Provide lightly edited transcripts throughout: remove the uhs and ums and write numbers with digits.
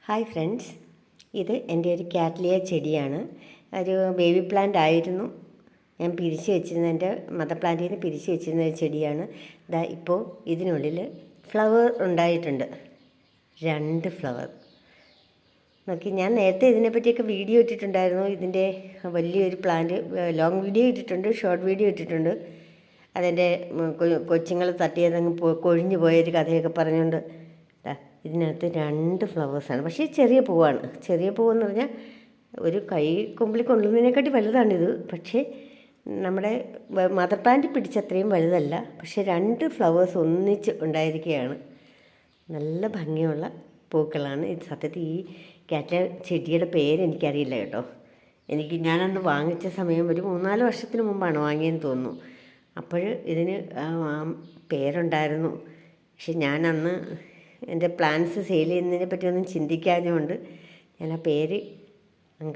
Hi friends, ഇത് എൻ്റെ ഒരു കാറ്റ്ലിയ ചെടിയാണ്. ഒരു ബേബി പ്ലാന്റ് ആയിരുന്നു. ഞാൻ പിരിച്ച് വെച്ചിരുന്ന എൻ്റെ മദർ പ്ലാന്റിൽ നിന്ന് പിരിച്ച് വെച്ചിരുന്ന ഒരു ചെടിയാണ്. ഇതാ ഇപ്പോൾ ഇതിനുള്ളിൽ ഫ്ലവർ ഉണ്ടായിട്ടുണ്ട്, 2 ഫ്ലവർ. നോക്കി, ഞാൻ നേരത്തെ ഇതിനെപ്പറ്റിയൊക്കെ വീഡിയോ ഇട്ടിട്ടുണ്ടായിരുന്നു. ഇതിൻ്റെ വലിയൊരു പ്ലാന്റ് ലോങ് വീഡിയോ ഇട്ടിട്ടുണ്ട്, ഷോർട്ട് വീഡിയോ ഇട്ടിട്ടുണ്ട്. അതെൻ്റെ കൊച്ചുങ്ങൾ തട്ടിയതങ്ങ് കൊഴിഞ്ഞു പോയൊരു കഥയൊക്കെ പറഞ്ഞുകൊണ്ട് ഇതിനകത്ത് 2 ഫ്ലവേഴ്സാണ്. പക്ഷേ ചെറിയ പൂവാണ്. ചെറിയ പൂവെന്ന് പറഞ്ഞാൽ ഒരു കൈ കൊമ്പിൽ കൊള്ളുന്നതിനെക്കാട്ടി വലുതാണിത്. പക്ഷേ നമ്മുടെ മദർ പ്ലാന്റ് പിടിച്ചത്രയും വലുതല്ല. പക്ഷേ 2 ഫ്ലവേഴ്സ് ഒന്നിച്ച് ഉണ്ടായിരിക്കുകയാണ്. നല്ല ഭംഗിയുള്ള പൂക്കളാണ് ഇത്. സത്യത്തിൽ ഈ കാറ്റ്ലിയ ചെടിയുടെ പേര് എനിക്കറിയില്ല കേട്ടോ. ഞാനന്ന് വാങ്ങിച്ച സമയം ഒരു 3-4 വർഷത്തിന് മുമ്പാണ് വാങ്ങിയെന്ന് തോന്നുന്നു. അപ്പോൾ ഇതിന് പേരുണ്ടായിരുന്നു. പക്ഷെ ഞാനന്ന് എൻ്റെ പ്ലാന്റ്സ് സെയിൽ ചെയ്യുന്നതിനെ പറ്റിയൊന്നും ചിന്തിക്കാഞ്ഞുകൊണ്ട് ഞാൻ ആ പേര്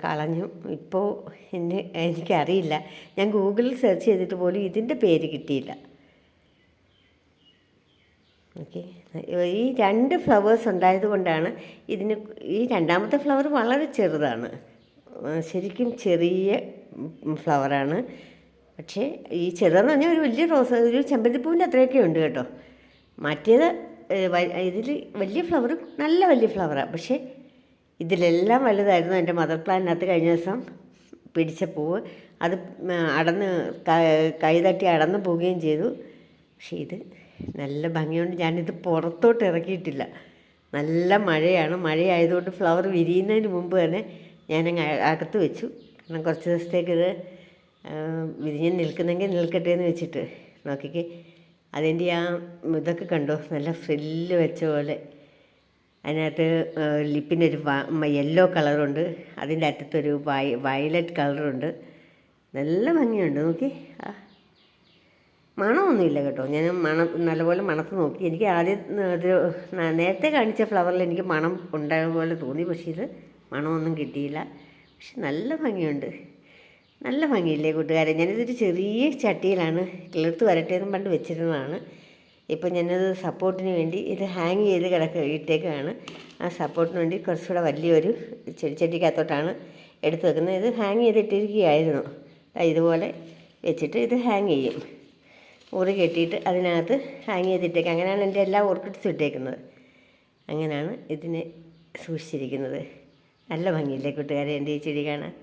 കളഞ്ഞു. ഇപ്പോൾ എനിക്കറിയില്ല. ഞാൻ ഗൂഗിളിൽ സെർച്ച് ചെയ്തിട്ട് പോലും ഇതിൻ്റെ പേര് കിട്ടിയില്ല. ഓക്കെ, ഈ 2 ഫ്ലവേഴ്സ് ഉണ്ടായത് കൊണ്ടാണ് ഇതിന്. ഈ രണ്ടാമത്തെ ഫ്ലവർ വളരെ ചെറുതാണ്, ശരിക്കും ചെറിയ ഫ്ലവറാണ്. പക്ഷേ ഈ ചെറുതെന്ന് പറഞ്ഞാൽ ഒരു വലിയ റോസ്, ഒരു ചെമ്പരത്തിപ്പൂവിൻ്റെ അത്രയൊക്കെ ഉണ്ട് കേട്ടോ. മറ്റേത് ഇതിൽ വലിയ ഫ്ലവർ, നല്ല വലിയ ഫ്ലവറാണ്. പക്ഷേ ഇതിലെല്ലാം വലുതായിരുന്നു. എൻ്റെ മദർ പ്ലാന്റിനകത്ത് കഴിഞ്ഞ ദിവസം പിടിച്ച പൂവ് അത് അടന്ന് കൈ തട്ടി അടന്ന് പോവുകയും ചെയ്തു. പക്ഷേ ഇത് നല്ല ഭംഗിയുണ്ട്. ഞാനിത് പുറത്തോട്ട് ഇറക്കിയിട്ടില്ല. നല്ല മഴയാണ്. മഴയായതുകൊണ്ട് ഫ്ലവർ വിരിയുന്നതിന് മുമ്പ് തന്നെ ഞാനങ്ങ് അകത്ത് വെച്ചു. കാരണം കുറച്ച് ദിവസത്തേക്ക് ഇത് വിരിഞ്ഞ് നിൽക്കുന്നെങ്കിൽ നിൽക്കട്ടെ എന്ന് വെച്ചിട്ട്. നോക്കിക്ക്, അതിൻ്റെ ആ ഇതൊക്കെ കണ്ടോ, നല്ല ഫ്രില്ല് വെച്ച പോലെ. അതിനകത്ത് ലിപ്പിനൊരു യെല്ലോ കളറുണ്ട്, അതിൻ്റെ അറ്റത്തൊരു വയലറ്റ് കളറുണ്ട്. നല്ല ഭംഗിയുണ്ട്. നോക്കി, മണമൊന്നുമില്ല കേട്ടോ. ഞാൻ നല്ലപോലെ മണത്ത് നോക്കി. എനിക്ക് ആദ്യം നേരത്തെ കാണിച്ച ഫ്ലവറിൽ എനിക്ക് മണം ഉണ്ടായ പോലെ തോന്നി. പക്ഷേ ഇത് മണമൊന്നും കിട്ടിയില്ല. പക്ഷെ നല്ല ഭംഗിയുണ്ട്. നല്ല ഭംഗിയില്ലേ കൂട്ടുകാരെ. ഞാനിതൊരു ചെറിയ ചട്ടിയിലാണ് കിളിർത്ത് വരട്ടെ എന്നും പണ്ട് വെച്ചിരുന്നതാണ്. ഇപ്പം ഞാനത് സപ്പോർട്ടിന് വേണ്ടി ഇത് ഹാങ് ചെയ്ത് ഇട്ടേക്കാണ്. ആ സപ്പോർട്ടിന് വേണ്ടി കുറച്ചുകൂടെ വലിയൊരു ചെടിച്ചട്ടിക്കകത്തോട്ടാണ് എടുത്ത് വെക്കുന്നത്. ഇത് ഹാങ് ചെയ്തിട്ടിരിക്കുകയായിരുന്നു. ഇതുപോലെ വെച്ചിട്ട് ഇത് ഹാങ് ചെയ്യും. മുറി കെട്ടിയിട്ട് അതിനകത്ത് ഹാങ് ചെയ്തിട്ടേക്കുക. അങ്ങനെയാണ് എൻ്റെ എല്ലാ ഓർക്കിഡ്സും ഇട്ടേക്കുന്നത്. അങ്ങനെയാണ് ഇതിനെ സൂക്ഷിച്ചിരിക്കുന്നത്. നല്ല ഭംഗിയില്ലേ കൂട്ടുകാരെ എൻ്റെ ഈ ചെടി കാണാൻ.